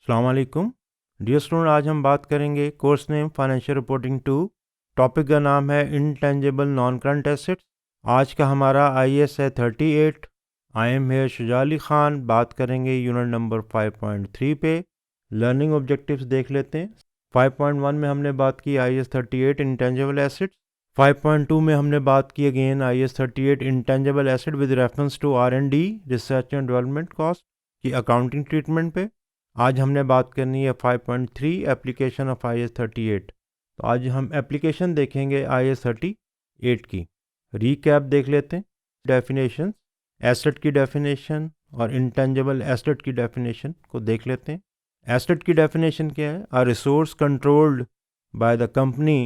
अस्सलाम वालेकुम dear student. आज हम बात करेंगे course name financial reporting 2। Topic का नाम है इंटेंजिबल नॉन करंट एसेट्स। आज का हमारा IAS है 38। I am here Shuja Ali Khan. बात करेंगे यूनिट नंबर 5.3 पे। लर्निंग ऑब्जेक्टिव्स देख लेते हैं। 5.1 में हमने बात की IAS 38 इंटेंजिबल एसेट्स। 5.2 में हमने बात की again IAS 38 intangible asset with reference to R&D research and development cost की अकाउंटिंग ट्रीटमेंट पे। आज हमने बात करनी है 5.3 एप्लीकेशन ऑफ IAS 38। तो आज हम एप्लीकेशन देखेंगे IAS 38 की। रीकैप देख लेते हैं। डेफिनेशन, एसेट की डेफिनेशन और इंटेंजिबल एसेट की डेफिनेशन को देख लेते हैं। एसेट की डेफिनेशन क्या है? A resource controlled by the company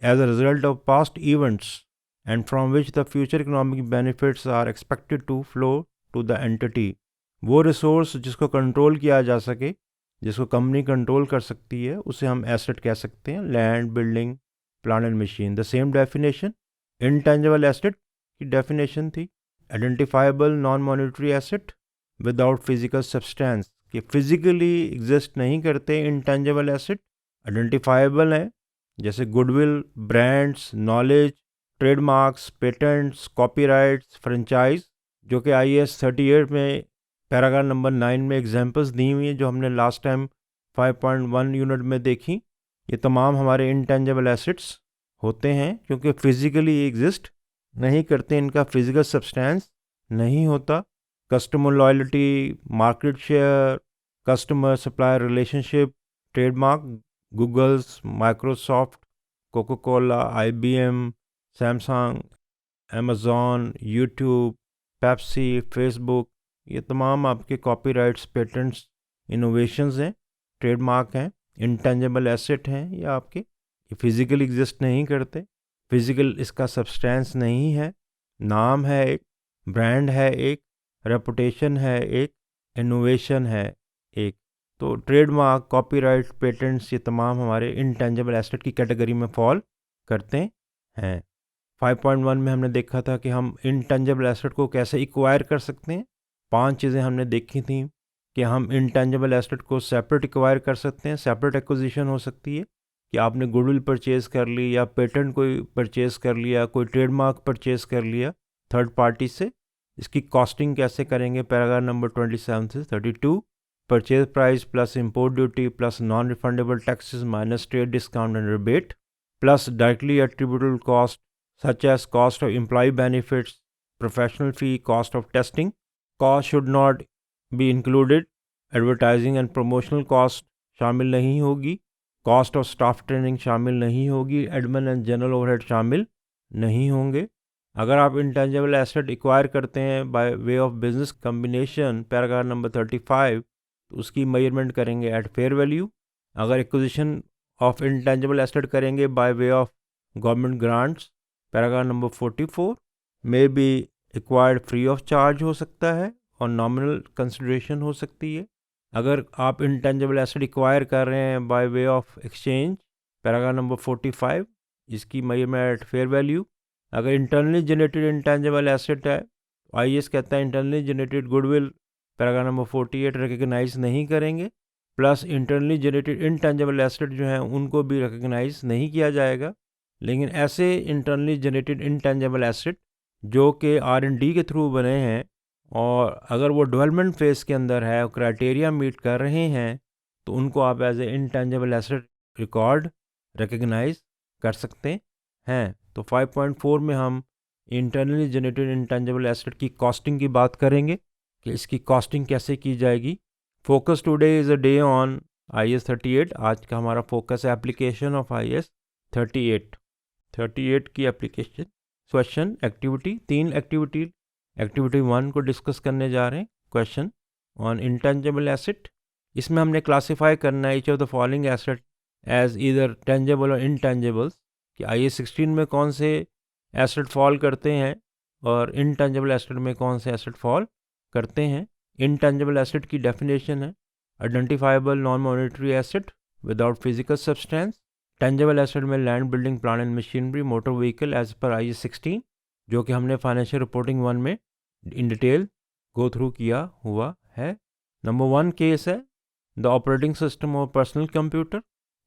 as a result of past events and from which the future economic benefits are expected to flow to the entity. वो resource जिसको कंट्रोल किया जा सके, जिसको कंपनी कंट्रोल कर सकती है, उसे हम एसेट कह सकते हैं। Land, building, plant and machine. The same definition intangible asset की डेफिनेशन थी identifiable non monetary asset without physical substance, कि फिजिकली एग्जिस्ट नहीं करते इंटेंजिबल एसेट, आइडेंटिफाइबल हैं, जैसे goodwill, brands, knowledge, trademarks, patents, copyrights, franchise, जो कि IAS 38 में पैराग्राफ नंबर 9 में एग्जांपल्स दी हुई हैं जो हमने लास्ट टाइम 5.1 यूनिट में देखी। ये तमाम हमारे इंटेंजिबल एसेट्स होते हैं क्योंकि फिजिकली एग्जिस्ट नहीं करते, इनका फिजिकल सब्सटेंस नहीं होता। Customer loyalty, market share, customer supplier relationship, trademark, Googles, Microsoft, Coca Cola, IBM, Samsung, Amazon, YouTube, Pepsi, Facebook, ये तमाम आपके कॉपीराइट्स, पेटेंट्स, इनोवेशंस हैं, ट्रेडमार्क हैं, इंटेंजिबल एसेट हैं। ये आपके फिजिकल एग्जिस्ट नहीं करते, फिजिकल इसका सब्सटेंस नहीं है। नाम है एक, ब्रांड है एक, रेपुटेशन है एक, इनोवेशन है एक। तो ट्रेडमार्क, कॉपीराइट, पेटेंट्स, ये तमाम हमारे इंटेंजिबल एसेट की कैटेगरी में फॉल करते हैं। 5.1 में हमने देखा था कि हम इंटेंजिबल एसेट को कैसे एक्वायर कर सकते हैं। 5 चीज़ें हमने देखी थी कि हम इंटेंजिबल एसेट को सेपरेट एक्वायर कर सकते हैं। सेपरेट एक्विजिशन हो सकती है कि आपने गुडविल परचेज़ कर ली, या पेटेंट कोई परचेज़ कर लिया, कोई ट्रेडमार्क परचेज़ कर लिया थर्ड पार्टी से। इसकी कॉस्टिंग कैसे करेंगे? पैराग्राफ नंबर 27 से 32। Purchase price plus import duty plus non refundable taxes minus trade discount and rebate plus directly attributable cost such as cost of employee benefits, professional fee, cost of testing. Cost should not be included. Advertising and promotional cost शामिल नहीं होगी। Cost of staff training शामिल नहीं होगी। Admin and general overhead शामिल नहीं होंगे। अगर आप intangible asset acquire करते हैं by way of business combination, paragraph number 35, तो उसकी measurement करेंगे at fair value। अगर acquisition of intangible asset करेंगे by way of government grants, paragraph number 44, में B acquired free of charge हो सकता है और नॉमिनल कंसिडरेशन हो सकती है। अगर आप इंटेंजिबल एसेट एक्वायर कर रहे हैं by way of exchange, paragraph number 45, इसकी मेजरमेंट एट फेयर वैल्यू। अगर इंटरनली जनरेटेड इंटेंजिबल एसेट है, IAS कहता है internally generated goodwill, paragraph number 48, recognise नहीं करेंगे। Plus internally generated intangible asset जो हैं उनको भी रिकग्नाइज नहीं किया जाएगा। लेकिन ऐसे इंटरनली जनरेटेड इंटेंजिबल एसेट जो कि R&D के थ्रू बने हैं और अगर वो डेवलपमेंट फेज़ के अंदर है और क्राइटेरिया मीट कर रहे हैं, तो उनको आप as a intangible asset record recognise कर सकते हैं। तो 5.4 में हम इंटरनली जनरेटेड इंटेंजिबल एसेट की कॉस्टिंग की बात करेंगे कि इसकी कॉस्टिंग कैसे की जाएगी। Focus today is a day on IAS 38। आज का हमारा फोकस है एप्लीकेशन ऑफ IAS 38 की एप्लीकेशन। क्वेश्चन, एक्टिविटी, 3 एक्टिविटी 1 को डिस्कस करने जा रहे हैं। Question on intangible asset. इसमें हमने क्लासीफाई करना है each of the following asset as either tangible और इनटेंजिबल्स, कि IAS 16 में कौन से एसेट फॉल करते हैं और इनटेंजिबल एसेट में कौन से एसेट फॉल करते हैं। इनटेंजिबल एसेट की डेफिनेशन है identifiable non monetary asset without physical substance. Tangible asset में land, building, plant and machinery, motor vehicle as per IAS 16, जो कि हमने फाइनेंशियल रिपोर्टिंग 1 में इन डिटेल गो थ्रू किया हुआ है। नंबर 1 केस है the operating system of personal computer,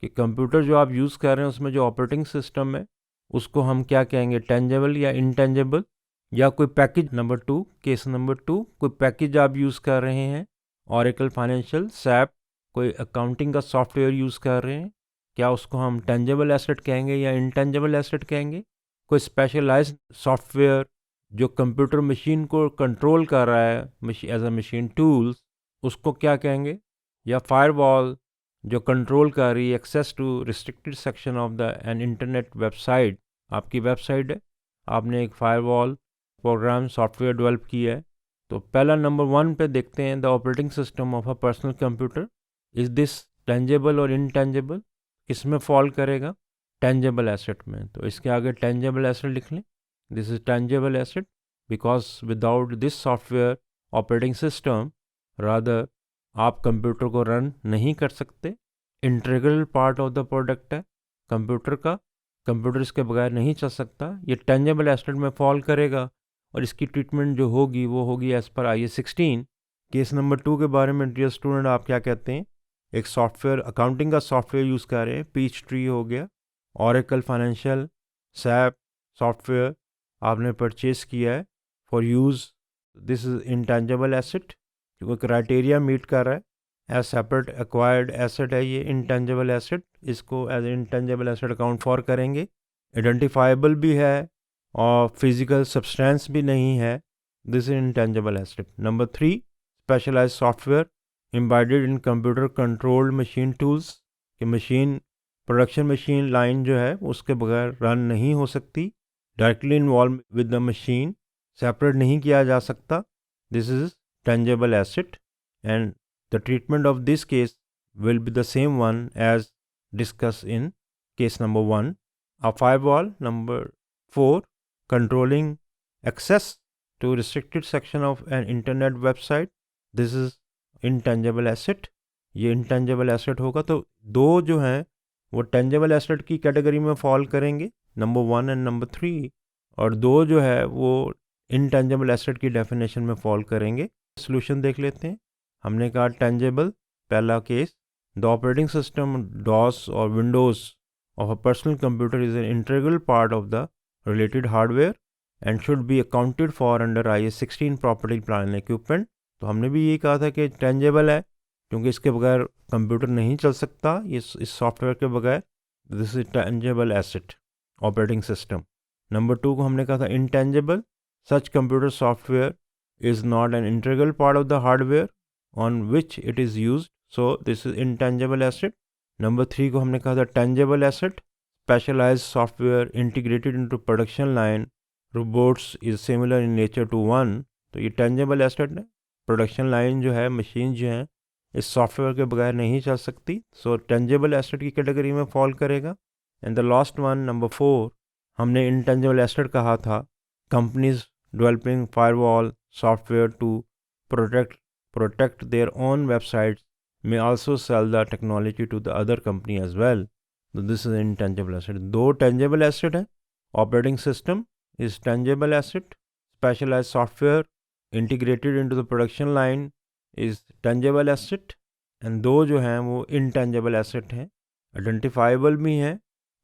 कि कंप्यूटर जो आप यूज़ कर रहे हैं उसमें जो ऑपरेटिंग सिस्टम है उसको हम क्या कहेंगे, टेंजेबल या इनटेंजेबल, या कोई पैकेज। नंबर 2, केस नंबर 2, कोई पैकेज आप यूज़ कर रहे हैं, ऑरेकल फाइनेंशियल, सैप, कोई अकाउंटिंग का सॉफ्टवेयर यूज़ कर रहे हैं, क्या उसको हम टेंजेबल एसेट कहेंगे या इनटेंजेबल एसेट कहेंगे? कोई स्पेशलाइज्ड सॉफ्टवेयर जो कंप्यूटर मशीन को कंट्रोल कर रहा है एज अ मशीन टूल्स, उसको क्या कहेंगे? या फायरवॉल जो कंट्रोल कर रही है access to restricted section of the an internet website, आपकी वेबसाइट है, आपने एक फायरवॉल प्रोग्राम सॉफ्टवेयर डेवलप किया है। तो पहला नंबर 1 पे देखते हैं, the operating system of a personal computer, is this tangible और इनटेंजेबल? किस में फॉल करेगा? टेंजेबल एसेट में। तो इसके आगे टेंजेबल एसेट लिख लें, this is tangible asset because without this software operating system rather आप कंप्यूटर को रन नहीं कर सकते। Integral part of the product है कंप्यूटर का, कंप्यूटर इसके बगैर नहीं चल सकता। ये टेंजेबल एसेट में फॉल करेगा और इसकी ट्रीटमेंट जो होगी वो होगी as per IAS 16। Case number 2 के बारे में डियर स्टूडेंट आप क्या कहते हैं? एक सॉफ्टवेयर, अकाउंटिंग का सॉफ्टवेयर यूज़ कर रहे हैं, पीच ट्री हो गया, ऑरेकल फाइनेंशियल, सैप सॉफ्टवेयर आपने परचेज किया है for use, this is intangible asset जो क्राइटेरिया मीट कर रहा है, एज सेपरेट एक्वायर्ड एसेट है ये इंटेंजेबल एसेट, इसको as intangible asset account for करेंगे। आइडेंटिफाइबल भी है और फिजिकल सब्सटेंस भी नहीं है, this is intangible asset. Number 3, specialised software embedded in computer controlled machine tools, कि मशीन प्रोडक्शन मशीन लाइन जो है उसके बगैर रन नहीं हो सकती, directly involve with the machine, separate नहीं किया जा सकता, this is tangible asset, and the treatment of this case will be the same one as discussed in case number 1. A firewall. Number 4, controlling access to restricted section of an internet website, this is intangible asset. ये intangible asset होगा। तो दो जो हैं वो tangible asset की category में fall करेंगे, नंबर 1 एंड नंबर 3, और दो जो है वो intangible asset की डेफिनेशन में फॉल करेंगे। सोल्यूशन देख लेते हैं। हमने कहा टेंजेबल, पहला case, the operating system DOS और Windows of a personal computer is an integral part of the related hardware and should be accounted for under IAS 16 property plant equipment. तो हमने भी यही कहा था कि टेंजेबल है क्योंकि इसके बगैर कंप्यूटर नहीं चल सकता, इस सॉफ्टवेयर के बगैर, this is tangible asset operating system. Number 2 को हमने कहा था intangible, such computer software is not an integral part of the hardware on which it is used, so this is intangible asset. Number 3 को हमने कहा था tangible asset, specialized software integrated into production line robots is similar in nature to one. तो ये tangible asset है, production line जो है, machine जो है, इस सॉफ्टवेयर के बगैर नहीं चल सकती, सो tangible asset की कैटेगरी में फॉल करेगा। And the last one, number 4, हमने intangible asset कहा था companies developing firewall software to protect their own websites may also sell the technology to the other company as well. So this is intangible asset. दो tangible asset है, operating system is tangible asset, specialized software integrated into the production line is tangible asset, and दो जो हैं वो intangible asset हैं, identifiable भी हैं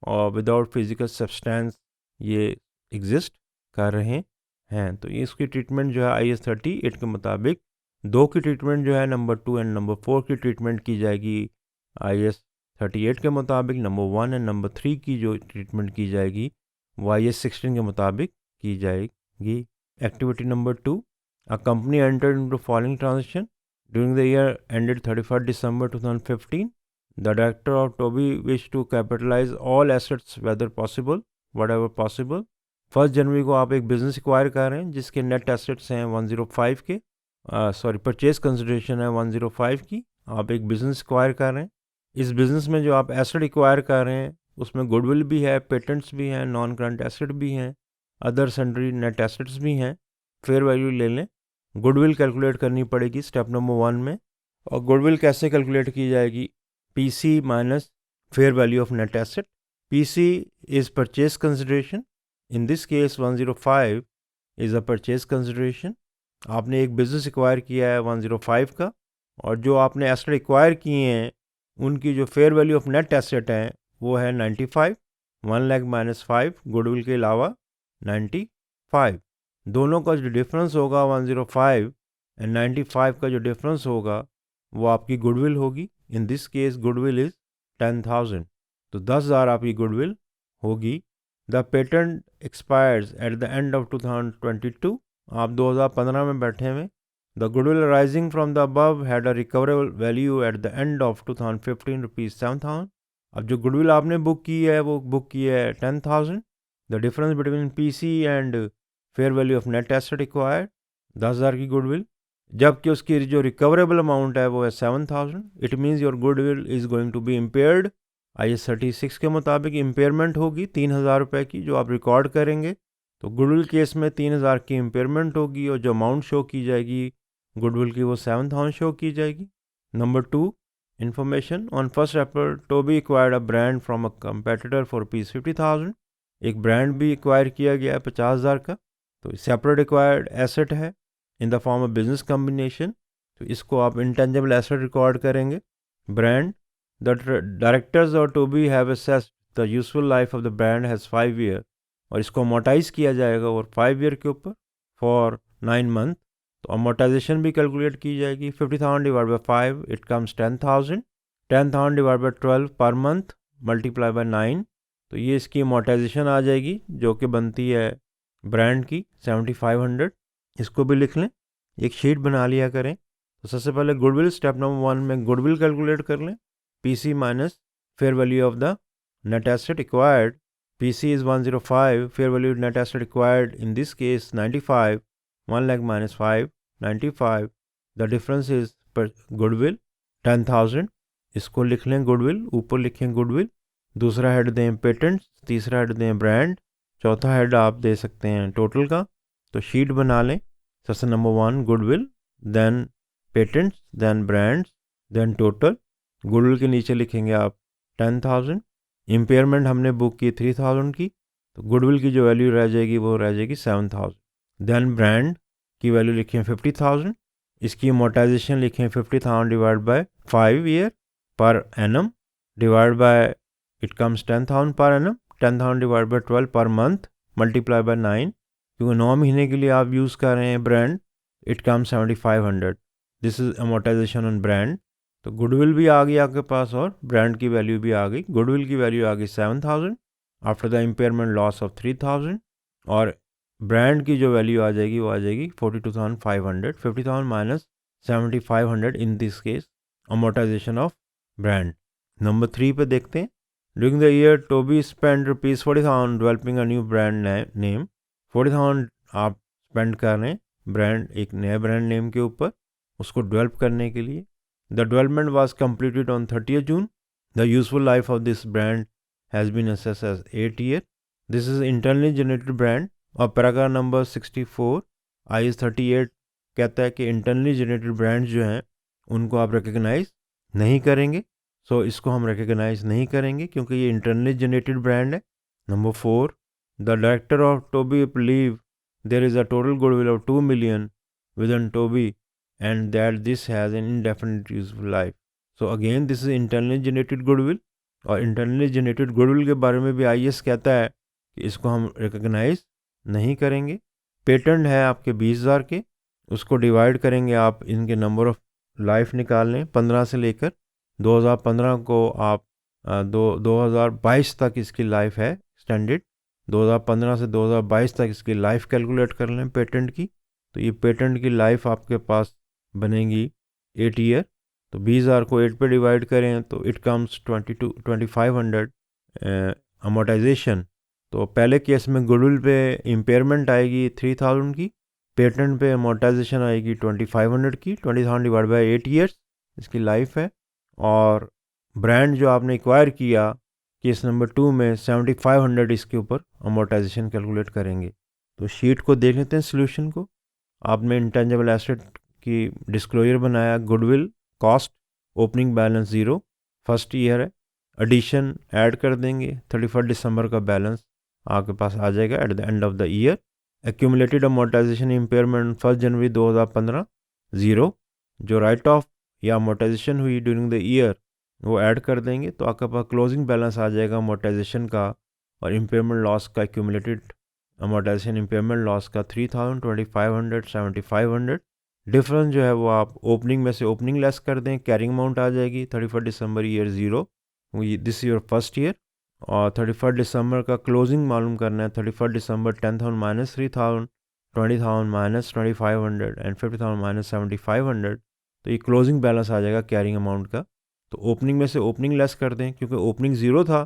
और without physical substance ये exist कर रहे हैं। तो इसकी ट्रीटमेंट जो है IAS 38 के मुताबिक, दो की ट्रीटमेंट जो है नंबर 2 एंड नंबर 4 की ट्रीटमेंट की जाएगी IAS 38 के मुताबिक, नंबर 1 एंड नंबर 3 की जो ट्रीटमेंट की जाएगी वो IAS 16 के मुताबिक की जाएगी। Activity number 2, a company entered into following transaction during the year ended 31 December 2015. The director of Toby wish to capitalise all assets whether possible whatever possible. 1 जनवरी को आप एक बिज़नेस एक्वायर कर रहे हैं जिसके नेट एसेट्स हैं 105 के, परचेज कंसिडरेशन है 105 की, आप एक बिज़नेस एक्वायर कर रहे हैं। इस बिज़नेस में जो आप एसेट एक्वायर कर रहे हैं उसमें गुडविल भी है, पेटेंट्स भी हैं, नॉन करंट एसेट भी हैं, अदर सन्ड्री नेट एसेट्स भी हैं। फेयर वैल्यू ले लें, गुडविल कैलकुलेट करनी पड़ेगी स्टेप नंबर 1 में। और गुडविल कैसे कैलकुलेट की जाएगी? PC minus fair value of net asset. PC is purchase consideration, in this case 105 is a purchase consideration. आपने एक बिज़नेस एक्वायर किया है 105 का, और जो आपने एसेट एक्वायर किए हैं उनकी जो fair value of net asset है वो है 95, 1 लाख माइनस 5 गुडविल के अलावा 95। दोनों का जो डिफरेंस होगा 105 एंड 95 का जो डिफरेंस होगा वो आपकी गुडविल होगी। इन दिस केस गुडविल इज़ 10,000, तो 10,000 आपकी गुडविल होगी। The patent expires eight the end of 2022, आप 2015 में बैठे हुए। The goodwill arising from the above had a recoverable value eight the end of 2015 rupees 7,000। अब जो गुडविल आपने बुक की है वो बुक की है 10,000। The difference between PC and fair value of net asset acquired 10,000 की गुडविल, जबकि उसकी जो रिकवरेबल अमाउंट है वो है 7,000। It means your goodwill is going to be impaired. IAS 36 के मुताबिक इम्पेयरमेंट होगी 3,000 रुपये की जो आप रिकॉर्ड करेंगे। तो गुडविल केस में 3,000 की इम्पेयरमेंट होगी और जो अमाउंट शो की जाएगी गुडविल की वो 7,000 शो की जाएगी। Number 2, information on 1 April Toby acquired a brand from a competitor for ₹50,000। एक ब्रांड भी एक्वायर किया गया है 50,000 का, तो सेपरेट एक्वायर्ड एसेट है in the form of business combination, तो इसको आप इंटेंजिबल एसेट रिकॉर्ड करेंगे। ब्रांड, द डायरेक्टर्स और Toby have assessed the useful life of the brand has 5 year, और इसको अमोटाइज किया जाएगा और 5 ईयर के ऊपर फॉर 9 मंथ। तो अमोटाइजेशन भी कैलकुलेट की जाएगी। 50,000 divide by 5 it comes 10,000। 10,000 divide by 12 per month multiply by 9, तो ये इसकी अमोटाइजेशन आ जाएगी जो कि बनती है ब्रांड की 7,500। इसको भी लिख लें, एक शीट बना लिया करें। तो सबसे पहले गुडविल स्टेप नंबर 1 में गुडविल कैलकुलेट कर लें। PC minus fair value of the net asset acquired. PC is 105, fair value net asset acquired in this case 95, 1 lakh minus 5, 95, the difference is per goodwill 10,000। इसको लिख लें goodwill, ऊपर लिखें goodwill, दूसरा head दें patent, तीसरा हेड दें brand, चौथा हेड आप दे सकते हैं टोटल का। तो शीट बना लें। सबसे number 1 goodwill, then patents, then brands, then total. Goodwill के नीचे लिखेंगे आप 10,000। इम्पेयरमेंट हमने बुक की 3,000 की, तो गुडविल की जो वैल्यू रह जाएगी वो रह जाएगी 7,000। देन ब्रांड की वैल्यू लिखें 50,000, इसकी अमोटाइजेशन लिखें 50,000 divide by 5 year per annum divide by it comes 10,000 per annum. 10,000 divide by 12 per month multiply by 9, क्योंकि 9 महीने के लिए आप यूज़ कर रहे हैं brand, it comes 7,500। This is amortisation on brand. तो गुडविल भी आ गई आपके पास और ब्रांड की वैल्यू भी आ गई। गुडविल की वैल्यू आ गई 7,000 after the impairment loss of 3,000, और ब्रांड की जो वैल्यू आ जाएगी वो आ जाएगी 42,500। 50,000 minus 7,500 in this case amortisation of brand. Number 3 पे देखते हैं। During the year Toby spend ₹40,000 developing a new brand name. 40,000 आप स्पेंड कर रहे हैं ब्रांड, एक नया ब्रांड नेम के ऊपर, उसको डेवलप करने के लिए। The development was completed on 30th June. The useful life of this brand has been assessed as 8 years. This is internally generated brand, और पैराग्राफ नंबर 64 IAS 38 कहता है कि इंटरनली जनरेटेड ब्रांड्स जो हैं उनको आप रिकग्नाइज नहीं करेंगे। सो इसको हम रिकग्नाइज नहीं करेंगे क्योंकि ये इंटरनली जनरेटेड ब्रांड है। Number 4, the director of Toby believe there is a total goodwill of 2 million within Toby and that this has an indefinite useful life. So again this is internally generated goodwill, और internally generated goodwill के बारे में भी IAS कहता है कि इसको हम रिकग्नाइज नहीं करेंगे। पेटेंट है आपके 20,000 के, उसको डिवाइड करेंगे आप, इनके नंबर ऑफ लाइफ निकाल लें 15 से लेकर 2015 को आप 2022 तक इसकी लाइफ है स्टैंडर्ड। 2015 से 2022 तक इसकी लाइफ कैलकुलेट कर लें पेटेंट की। तो ये पेटेंट की लाइफ आपके पास बनेगी 8 ईयर। तो 20,000 को 8 पे डिवाइड करें तो इट कम्स 2,500 अमोटाइजेशन। तो पहले केस में गुडविल पे इम्पेयरमेंट आएगी 3,000 की, पेटेंट पे अमोटाइजेशन आएगी 2,500 की। 20,000 डिवाइड बाई 8 ईयर्स इसकी लाइफ है। और ब्रांड जो आपने एक्वायर किया केस नंबर 2 में 7,500 इसके ऊपर अमोटाइजेशन कैलकुलेट करेंगे। तो शीट को देख लेते हैं सोल्यूशन को। आपने इंटेंजिबल एसेट की डिस्क्लोजर बनाया, goodwill cost opening balance 0 first year है, एडिशन ऐड कर देंगे, 31 दिसंबर का बैलेंस आपके पास आ जाएगा eight the end of the year. Accumulated amortisation impairment 1 जनवरी 2015 0, जो राइट ऑफ या अमोर्टाइजेशन हुई ड्यूरिंग द ईयर वो ऐड कर देंगे, तो आपके पास क्लोजिंग बैलेंस आ जाएगा अमोर्टाइजेशन का और इम्पेयरमेंट लॉस का एक्यूमुलेटेड अमोर्टाइजेशन इम्पेयरमेंट लॉस का 3000, 2500, 7500। डिफरेंस जो है वो आप ओपनिंग में से ओपनिंग लेस कर दें, कैरिंग अमाउंट आ जाएगी 31 December year 0, this year first year. और 31 दिसंबर का क्लोजिंग मालूम करना है, 31 दिसंबर 10,000 माइनस 3,000, 20,000 माइनस 2,500 एंड 50,000 माइनस 7,500। तो ये क्लोजिंग बैलेंस आ जाएगा कैरिंग अमाउंट का। तो ओपनिंग में से ओपनिंग लेस कर दें, क्योंकि ओपनिंग ज़ीरो था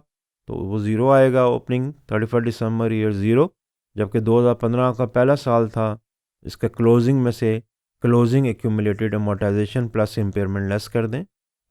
तो वो ज़ीरो आएगा ओपनिंग 31 दिसंबर ईयर 0, जबकि 2015 का पहला साल था। इसका क्लोजिंग में से closing accumulated amortisation plus impairment less कर दें,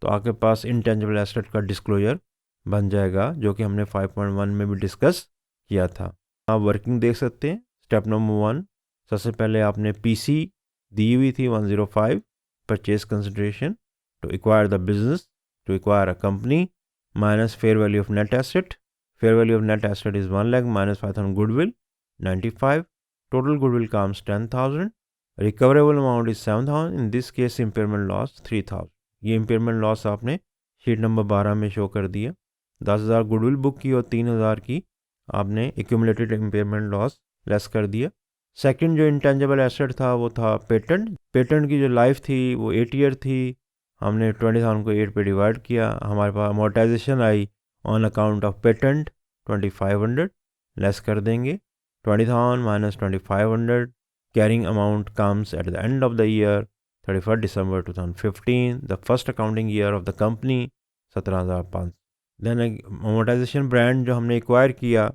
तो आपके पास इंटेंजिबल एसेट का डिस्क्लोजर बन जाएगा, जो कि हमने 5.1 में भी डिस्कस किया था। आप वर्किंग देख सकते हैं। स्टेप नंबर 1, सबसे पहले आपने पीसी दी हुई थी 105 purchase consideration to acquire the business, to acquire a company minus fair value of net asset. Fair value of net asset is 1 lakh minus 5,000 goodwill 95, total goodwill comes 10,000, recoverable amount is 7,000, in this case impairment loss 3,000। ये impairment loss आपने sheet number 12 में show कर दिया। 10,000 goodwill book की और 3,000 की आपने accumulated impairment loss less कर दिया। सेकंड जो इंटेंजिबल एसेट था वो था पेटेंट। पेटेंट की जो लाइफ थी वो 8 ईयर थी। हमने 20,000 को 8 पे डिवाइड किया, हमारे पास अमोर्टाइजेशन आई on account of patent 2,500, less कर देंगे 20,000 minus 2,500। Carrying amount comes at the end of the year 31 December 2015, the first accounting year of the company 17,500। Then amortization brand जो हमने एक्वायर किया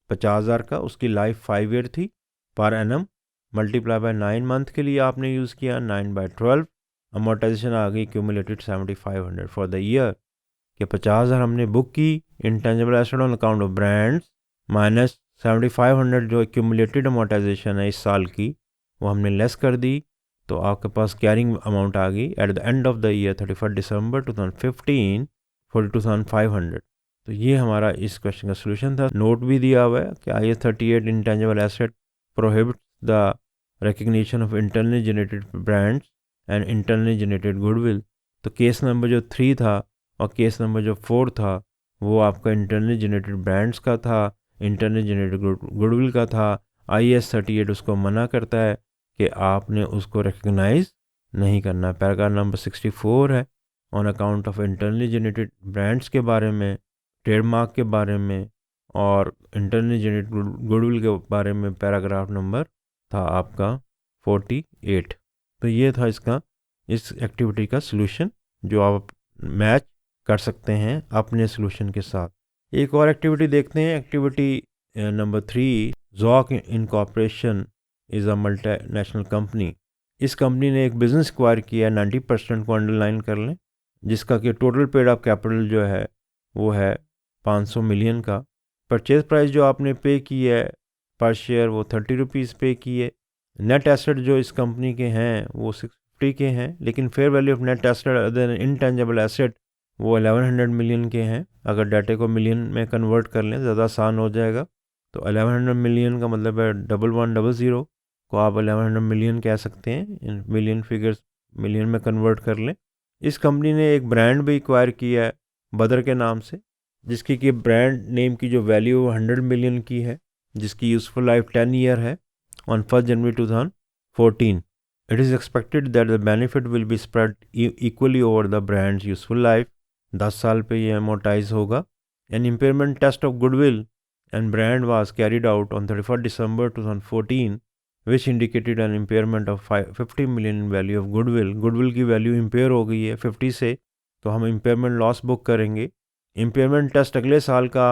50,000 का, उसकी लाइफ 5 ईयर थी। Per annum multiply by 9 month के लिए आपने यूज़ किया 9/12। अमोर्टाइजेशन आ गई क्यूमुलेटेड 7,500 फॉर द ईयर, कि 50,000 हमने बुक की intangible asset on account of brands minus 7,500 जो एक्यूमुलेटेड अमोर्टाइजेशन है इस साल की वो हमने लेस कर दी, तो आपके पास कैरिंग अमाउंट आ गई eight the end of the year 31 December 2015 42,500। तो ये हमारा इस क्वेश्चन का सोल्यूशन था। नोट भी दिया हुआ है कि IAS 38 intangible asset prohibits the recognition of internally generated brands and internally generated goodwill. तो केस नंबर जो 3 था और केस नंबर जो 4 था वो आपका इंटरनली जनरेटेड ब्रांड्स का था, इंटरनली जनरेटेड गुडविल का था। IAS 38 उसको मना करता है कि आपने उसको रिकग्नाइज नहीं करना। पैराग्राफ नंबर 64 है on account of internally generated brands के बारे में, ट्रेडमार्क के बारे में और इंटरनली जनरेटेड गुडविल के बारे में। पैराग्राफ नंबर था आपका 48। तो ये था इसका इस एक्टिविटी का सलूशन जो आप मैच कर सकते हैं अपने सलूशन के साथ। एक और एक्टिविटी देखते हैं। Activity number 3, Zok incorporation is a multinational company. इस कंपनी ने एक बिज़नेस एक्वायर किया है, 90% को अंडरलाइन कर लें, जिसका कि टोटल पेड अप कैपिटल जो है वो है 500 मिलियन का। परचेज प्राइस जो आपने पे की है पर शेयर वो 30 रुपीज़ पे की है। नेट एसेट जो इस कंपनी के हैं वो 650 के हैं, लेकिन fair value of net asset other intangible asset वो 1100 मिलियन के हैं। अगर डाटे को मिलियन में कन्वर्ट कर लें ज़्यादा आसान हो जाएगा। तो 1100 मिलियन का मतलब है 1100 को आप 1100 मिलियन कह सकते हैं। मिलियन फिगर्स मिलियन में कन्वर्ट कर लें। इस कंपनी ने एक ब्रांड भी एक्वायर किया है बदर के नाम से, जिसकी कि ब्रांड नेम की जो वैल्यू 100 मिलियन की है, जिसकी यूजफुल लाइफ 10 ईयर है on 1 January 2014। It is expected that the benefit will be spread equally over the brands useful life. 10 साल पे ये अमोर्टाइज होगा। An impairment test of goodwill and brand was carried out on 31 December 2014 which indicated an impairment of 50 million in value of goodwill। Goodwill की value empire हो गई है 50 से, तो हम इम्पेयरमेंट लॉस बुक करेंगे। इम्पेयरमेंट टेस्ट अगले साल का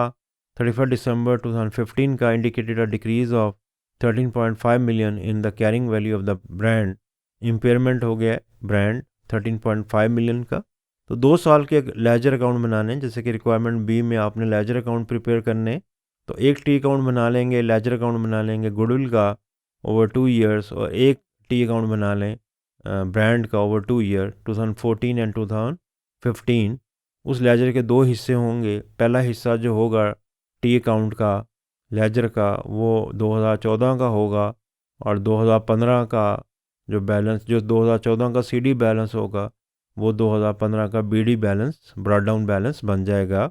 31 दिसंबर 2015 का indicated a decrease of 13.5 million in the carrying value of the brand. Impairment हो गया ब्रांड 13.5 मिलियन का। तो 2 साल के लेजर अकाउंट बनाने, जैसे कि रिक्वायरमेंट बी में आपने लेजर अकाउंट प्रिपेयर करने, तो एक टी अकाउंट बना लेंगे, लेजर अकाउंट बना लेंगे गुडविल का ओवर 2 ईयर्स, और एक टी अकाउंट बना लें ब्रांड का ओवर 2 ईयर 2014 एंड 2015। उस लेजर के 2 हिस्से होंगे। पहला हिस्सा जो होगा टी अकाउंट का लेजर का वो 2014 का होगा, और 2015 का जो बैलेंस जो 2014 का CD बैलेंस होगा वो 2015 का BD balance, brought down balance बन जाएगा।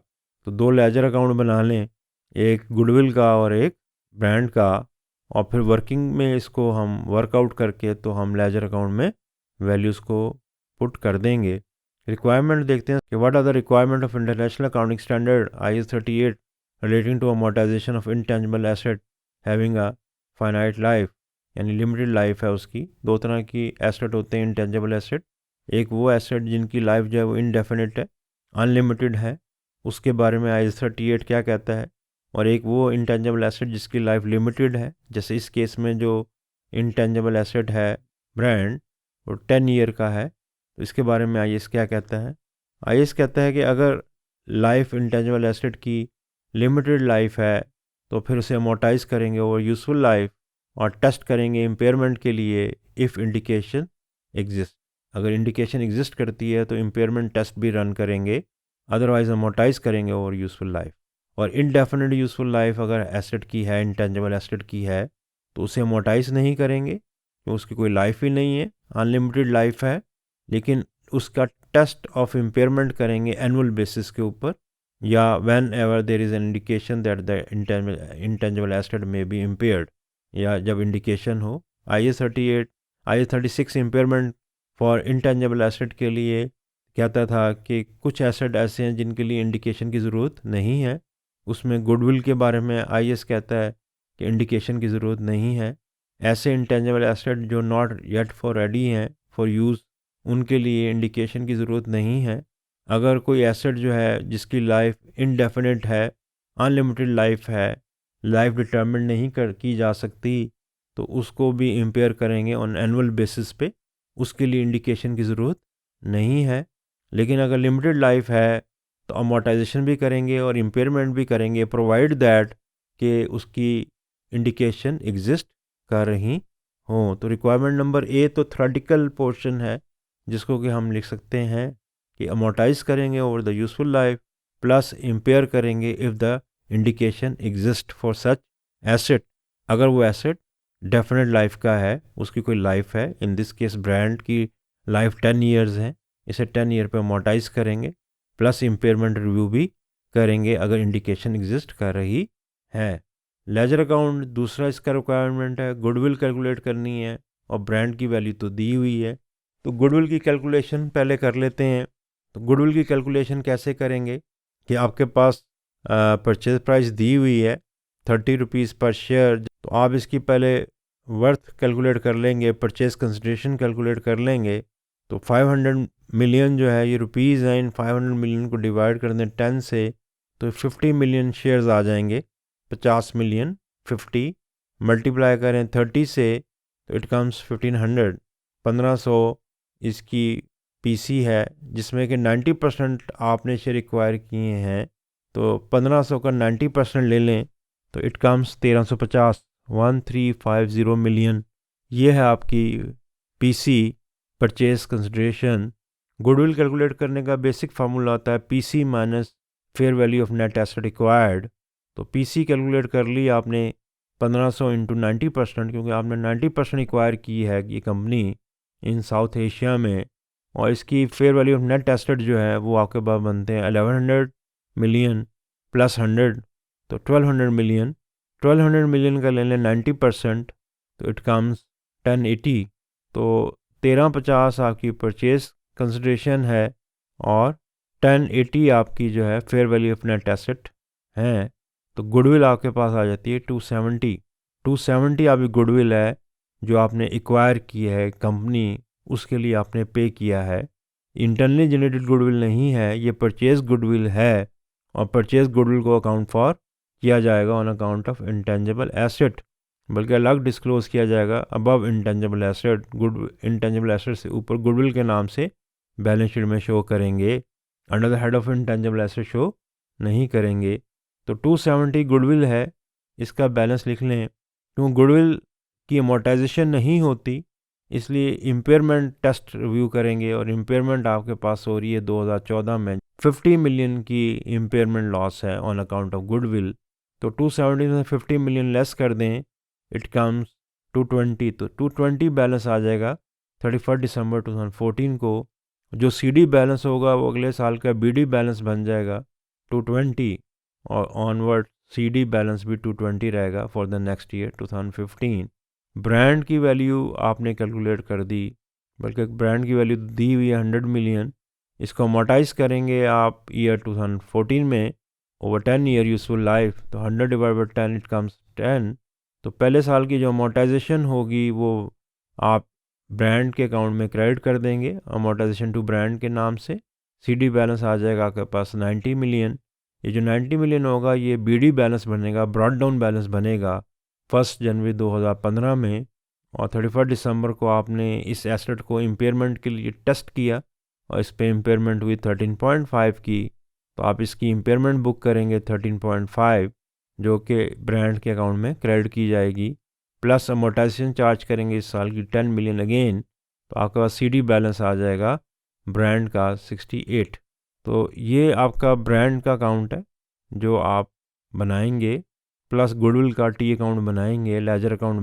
तो दो लेजर अकाउंट बना लें, एक गुडविल का और एक ब्रांड का, और फिर वर्किंग में इसको हम वर्कआउट करके तो हम लेजर अकाउंट में वैल्यूज़ को पुट कर देंगे। रिक्वायरमेंट देखते हैं कि what are the requirement of international accounting standard IAS 38 relating to amortisation of intangible asset having a finite life, यानी लिमिटेड लाइफ है उसकी। दो तरह की एसेट होते हैं इंटेंजिबल एसेट, एक वो एसेट जिनकी लाइफ जो है वो इनडेफिनिट है, अनलिमिटेड है, उसके बारे में IAS 38 क्या कहता है, और एक वो इंटेंजिबल एसेट जिसकी लाइफ लिमिटेड है, जैसे इस केस में जो इंटेंजिबल एसेट है ब्रांड वो 10 ईयर का है। तो इसके बारे में IAS क्या कहता है? IAS कहता है कि अगर लाइफ इंटेंजिबल एसेट की लिमिटेड लाइफ है तो फिर उसे अमोर्टाइज करेंगे ओवर यूजफुल लाइफ और टेस्ट करेंगे इम्पेयरमेंट के लिए इफ़ इंडिकेशन एग्जिस्ट। अगर इंडिकेशन एग्जिस्ट करती है तो इम्पेयरमेंट टेस्ट भी रन करेंगे, अदरवाइज अमोर्टाइज करेंगे ओवर यूजफुल लाइफ। और इनडेफिनिट यूजफुल लाइफ अगर एसेट की है, इंटेंजिबल एसेट की है, तो उसे अमोर्टाइज नहीं करेंगे क्योंकि उसकी कोई लाइफ ही नहीं है, अनलिमिटेड लाइफ है, लेकिन उसका टेस्ट ऑफ इम्पेयरमेंट करेंगे एनुअल बेसिस के ऊपर, या when ever there is an indication that the intangible asset में बी इम्पेयर्ड, या जब इंडिकेशन हो। IAS 38, IAS 36 impairment for intangible asset के लिए कहता था कि कुछ एसेट ऐसे हैं जिनके लिए इंडिकेशन की ज़रूरत नहीं है। उसमें गुडविल के बारे में IAS कहता है कि इंडिकेशन की ज़रूरत नहीं है। ऐसे इंटेंजिबल एसेट जो नॉट येट फॉर रेडी हैं फॉर यूज़, उनके लिए इंडिकेशन की ज़रूरत नहीं है। अगर कोई एसेट जो है जिसकी लाइफ इनडेफिनिट है, अनलिमिटेड लाइफ है, लाइफ डिटर्मिन नहीं की जा सकती, तो उसको भी इम्पेयर करेंगे ऑन एनुअल बेसिस पे, उसके लिए इंडिकेशन की ज़रूरत नहीं है। लेकिन अगर लिमिटेड लाइफ है तो अमोर्टाइजेशन भी करेंगे और इम्पेयरमेंट भी करेंगे, प्रोवाइड दैट कि उसकी इंडिकेशन एग्जिस्ट कर रही हों। तो रिक्वायरमेंट नंबर ए तो थ्योरेटिकल पोर्शन है, जिसको कि हम लिख सकते हैं कि अमोर्टाइज करेंगे over the useful life plus impair करेंगे if the indication exist for such asset. अगर वो एसेट डेफिनेट लाइफ का है, उसकी कोई लाइफ है, इन दिस केस ब्रांड की लाइफ 10 ईयर्स है, इसे 10 ईयर पे अमोर्टाइज करेंगे प्लस इम्पेयरमेंट रिव्यू भी करेंगे अगर इंडिकेशन एग्जिस्ट कर रही है। लेजर अकाउंट दूसरा इसका रिक्वायरमेंट है, गुडविल कैलकुलेट करनी है और ब्रांड की वैल्यू तो दी हुई है। तो गुडविल की कैलकुलेशन पहले कर लेते हैं। तो गुडविल की कैलकुलेशन कैसे करेंगे कि आपके पास परचेज प्राइस दी हुई है 30 रुपीज़ पर शेयर, तो आप इसकी पहले वर्थ कैलकुलेट कर लेंगे, परचेज कंसिडरेशन कैलकुलेट कर लेंगे। तो 500 मिलियन जो है ये रुपीज़ हैं, इन 500 मिलियन को डिवाइड कर दें 10 से तो 50 मिलियन शेयर्स आ जाएंगे। 50 मिलियन 50 मल्टीप्लाई करें 30 से तो इट कम्स 1500, 1500 इसकी पीसी है, जिसमें कि 90% आपने शेयर एक्वायर किए हैं, तो 1500 का 90% ले लें तो इट कम्स 1350, 1350 मिलियन। ये है आपकी PC, purchase consideration. Goodwill calculate करने का बेसिक फार्मूला होता है PC minus fair value of net asset acquired. तो पीसी कैलकुलेट कर ली आपने 1500 इंटू 90%, क्योंकि आपने 90% एक्वायर की है ये कंपनी इन साउथ एशिया में, और इसकी fair value of net asset जो है वो आपके पास बनते हैं 1100 मिलियन प्लस 100, तो 1200 मिलियन। 1200 मिलियन का ले लें 90% तो इट कम्स 1080। तो 1350 आपकी परचेज कंसिडरेशन है और 1080 आपकी जो है fair value of net asset है। तो गुडविल आपके पास आ जाती है 270। 270 आपकी गुडविल है जो आपने एक्वायर की है कंपनी, उसके लिए आपने पे किया है। इंटरनली जनरेटेड गुडविल नहीं है, ये परचेज गुडविल है, और परचेज गुडविल को अकाउंट फॉर किया जाएगा on account of intangible asset, बल्कि अलग डिस्क्लोज किया जाएगा above intangible asset. Good intangible asset से ऊपर गुडविल के नाम से बैलेंस शीट में शो करेंगे, under the head of intangible asset show नहीं करेंगे। तो 270 गुडविल है, इसका बैलेंस लिख लें। क्यों गुडविल की अमोर्टाइजेशन नहीं होती, इसलिए इम्पेयरमेंट टेस्ट रिव्यू करेंगे, और इम्पेयरमेंट आपके पास हो रही है 2014 में 50 मिलियन की इम्पेयरमेंट लॉस है ऑन अकाउंट ऑफ गुडविल। तो 270 में 50 मिलियन लेस कर दें, इट कम्स 220। तो 220 बैलेंस आ जाएगा 31 दिसंबर 2014 को, जो CD बैलेंस होगा वो अगले साल का BD बैलेंस बन जाएगा 220, और ऑनवर्ड CD बैलेंस भी 220 रहेगा for the next year 2015। Brand की वैल्यू आपने कैलकुलेट कर दी, बल्कि ब्रांड की वैल्यू दी हुई है 100 मिलियन। इसको अमोटाइज करेंगे आप ईयर 2014 में ओवर 10 ईयर यूजफुल लाइफ, तो 100 डिवाइड बाई 10 इट कम्स 10। तो पहले साल की जो अमोटाइजेशन होगी वो आप ब्रांड के अकाउंट में क्रेडिट कर देंगे अमोटाइजेशन टू ब्रांड के नाम से। CD बैलेंस आ जाएगा आपके पास 90 मिलियन। ये जो 90 मिलियन होगा ये BD बैलेंस बनेगा, ब्रॉड डाउन बैलेंस बनेगा 1 जनवरी 2015 में। और 31 दिसंबर को आपने इस एसेट को इम्पेयरमेंट के लिए टेस्ट किया और इस पे इम्पेयरमेंट हुई 13.5 की, तो आप इसकी इम्पेयरमेंट बुक करेंगे 13.5, जो कि ब्रांड के अकाउंट में क्रेडिट की जाएगी, प्लस अमोटाइजेशन चार्ज करेंगे इस साल की 10 मिलियन अगेन, तो आपके पास CD बैलेंस आ जाएगा ब्रांड का 68। तो ये आपका ब्रांड का अकाउंट है जो आप बनाएंगे, प्लस गुडविल का T अकाउंट बनाएंगे, लेजर अकाउंट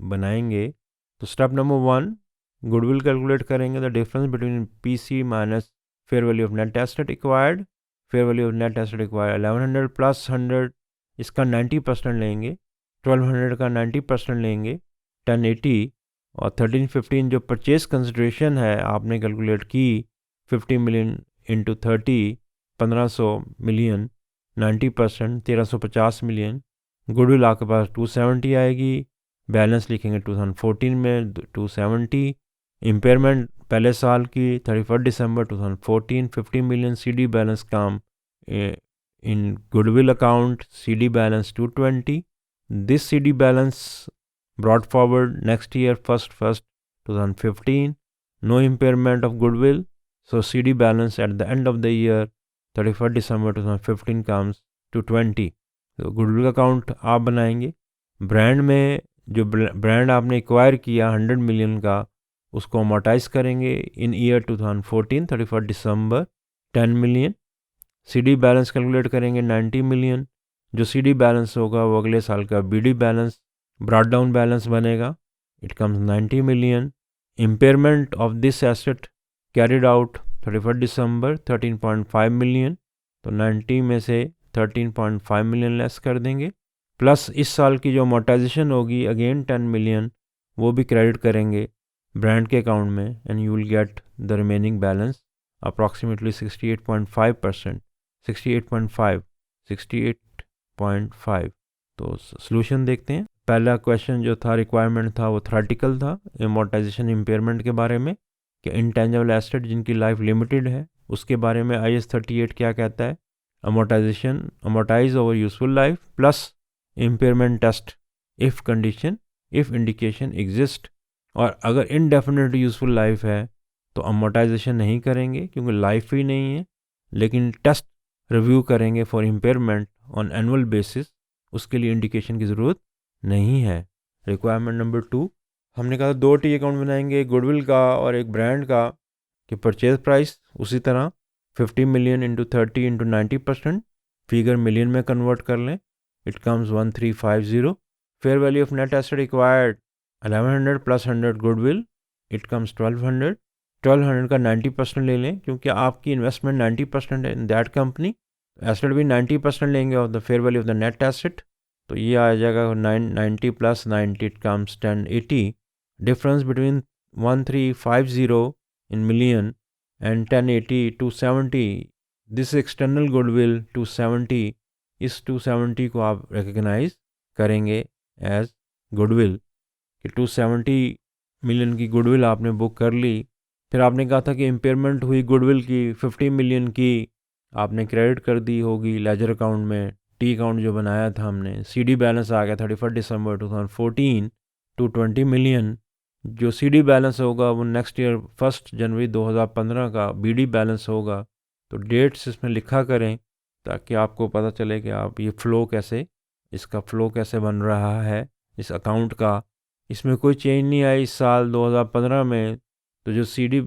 बनाएंगे। तो स्टेप नंबर 1, गुडविल कैलकुलेट करेंगे, the difference between PC minus fair value of net asset acquired. Fair value of net asset acquired 1100 plus 100, इसका 90% लेंगे, 1200 का 90% लेंगे 1080, और 1315 जो परचेज कंसिडरेशन है आपने कैलकुलेट की 50 million into 30, 1500 million 90%, 1350 million. Goodwill आपके पास 270 आएगी, बैलेंस लिखेंगे 2014 में 270। इम्पेयरमेंट पहले साल की 31 दिसंबर 2014 50 मिलियन CD बैलेंस काम in goodwill account, CD balance 220. This CD balance brought forward next year 1st 2015. No impairment of goodwill, so CD balance at the end of the year 31 December 2015 comes to 20. तो goodwill account आप बनाएंगे। Brand में जो brand आपने acquire किया 100 million का, उसको amortise करेंगे इन ईयर 2014 31 दिसंबर 10 मिलियन। CD बैलेंस कैलकुलेट करेंगे 90 मिलियन। जो CD बैलेंस होगा वो अगले साल का BD balance, brought down balance बनेगा, it comes 90 million. Impairment of this asset carried out 31 December 13.5 million, तो 90 में से 13.5 मिलियन लेस कर देंगे, प्लस इस साल की जो अमोटाइजेशन होगी अगेन 10 मिलियन, वो भी क्रेडिट करेंगे ब्रांड के अकाउंट में, and you will get the remaining balance approximately 68.5%, 68.5। तो सॉल्यूशन देखते हैं। पहला क्वेश्चन जो था, रिक्वायरमेंट था, वो थ्योरेटिकल था एमोर्टाइजेशन इम्पेयरमेंट के बारे में, कि इंटेंजिबल एसेट जिनकी लाइफ लिमिटेड है उसके बारे में IAS 38 क्या कहता है। Amortise over useful life plus impairment test if condition, if indication exist. और अगर इनडेफिनेट यूजफुल लाइफ है तो अमोर्टाइजेशन नहीं करेंगे क्योंकि लाइफ ही नहीं है, लेकिन टेस्ट रिव्यू करेंगे for impairment on annual basis, उसके लिए इंडिकेशन की ज़रूरत नहीं है। रिक्वायरमेंट नंबर 2, हमने कहा 2 T अकाउंट बनाएंगे, गुडविल का और एक ब्रांड का, कि परचेज प्राइस उसी तरह 50 million into 30 into 90%, figure million में कन्वर्ट कर लें, it comes 1350। Fair value of net asset acquired 1100 plus 100 goodwill, it comes 1200। 1200 का 90% ले लें क्योंकि आपकी इन्वेस्टमेंट 90% है इन दैट कंपनी, एसेट भी 90% लेंगे of the fair value of the net asset, तो ये आ जाएगा 90 plus 90, it comes 1080। Difference between 1350 in million and 1080 270, this external goodwill 270, इस 270 को आप रिकग्नाइज करेंगे एज गुडविल, कि 270 मिलियन की गुडविल आपने बुक कर ली। फिर आपने कहा था कि इम्पेयरमेंट हुई गुडविल की 50 मिलियन की, आपने क्रेडिट कर दी होगी लेजर अकाउंट में, T अकाउंट जो बनाया था हमने। CD बैलेंस आ गया 31 दिसंबर 2014 220 मिलियन। जो CD बैलेंस होगा वो नेक्स्ट ईयर 1 जनवरी 2015 का BD बैलेंस होगा। तो डेट्स इसमें लिखा करें ताकि आपको पता चले कि आप ये फ़्लो कैसे, इसका फ़्लो कैसे बन रहा है इस अकाउंट का। इसमें कोई चेंज नहीं आई इस साल 2015 में, तो जो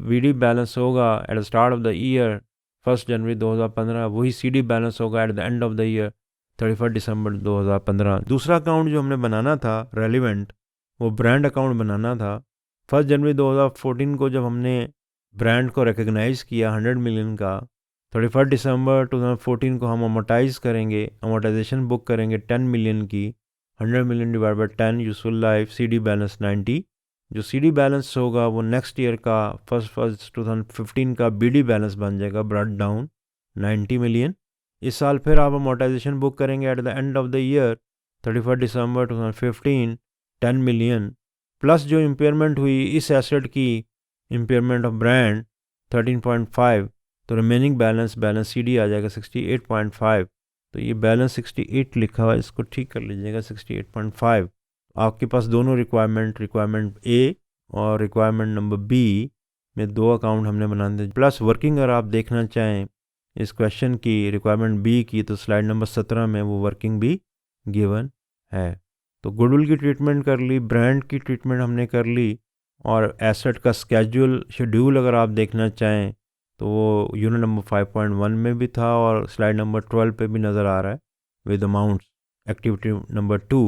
BD बैलेंस होगा at the start of the year 1 जनवरी 2015, वही CD बैलेंस होगा eight the end of the year 31 December 2015। दूसरा अकाउंट जो हमने बनाना था रेलिवेंट, वो ब्रांड अकाउंट बनाना था। 1 जनवरी 2014 को जब हमने ब्रांड को रिकग्नाइज़ किया 100 मिलियन का। 31 दिसंबर 2014 को हम अमोटाइज करेंगे, अमोटाइजेशन बुक करेंगे 10 मिलियन की। 100 million divide by 10, useful life, CD balance 90। जो CD बैलेंस होगा वो नेक्स्ट ईयर का फर्स्ट 2015 का BD बैलेंस बन जाएगा, ब्रॉट डाउन 90 मिलियन। इस साल फिर आप अमोटाइजेशन बुक करेंगे eight the end of the year 31 December 2015 10 million, plus जो इम्पेयरमेंट हुई इस एसेट की, इम्पेयरमेंट ऑफ ब्रांड 13.5, तो रिमेनिंग बैलेंस CD आ जाएगा 68.5। तो ये बैलेंस 68 लिखा हुआ है, इसको ठीक कर लीजिएगा 68.5। आपके पास दोनों रिक्वायरमेंट A और रिक्वायरमेंट नंबर B में दो अकाउंट हमने बनाने थे। प्लस वर्किंग अगर आप देखना चाहें इस क्वेश्चन की रिक्वायरमेंट B की, तो स्लाइड नंबर 17 में वो वर्किंग भी गिवन है। तो गुडविल की ट्रीटमेंट कर ली, ब्रांड की ट्रीटमेंट हमने कर ली, और एसेट का शेड्यूल अगर आप देखना चाहें तो वो यूनिट नंबर 5.1 में भी था और स्लाइड नंबर 12 पे भी नज़र आ रहा है with amounts. Activity number 2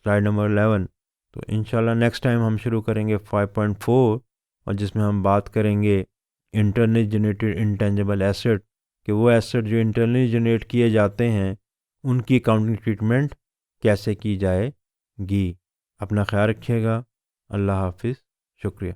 slide number 11। तो इंशाल्लाह नेक्स्ट टाइम हम शुरू करेंगे 5.4, और जिसमें हम बात करेंगे इंटरनली जनरेटेड इंटेंजिबल एसेट, कि वो एसेट जो इंटरनली जनरेट किए जाते हैं उनकी अकाउंटिंग ट्रीटमेंट कैसे की जाएगी। अपना ख्याल रखिएगा। अल्लाह हाफिज़। शुक्रिया।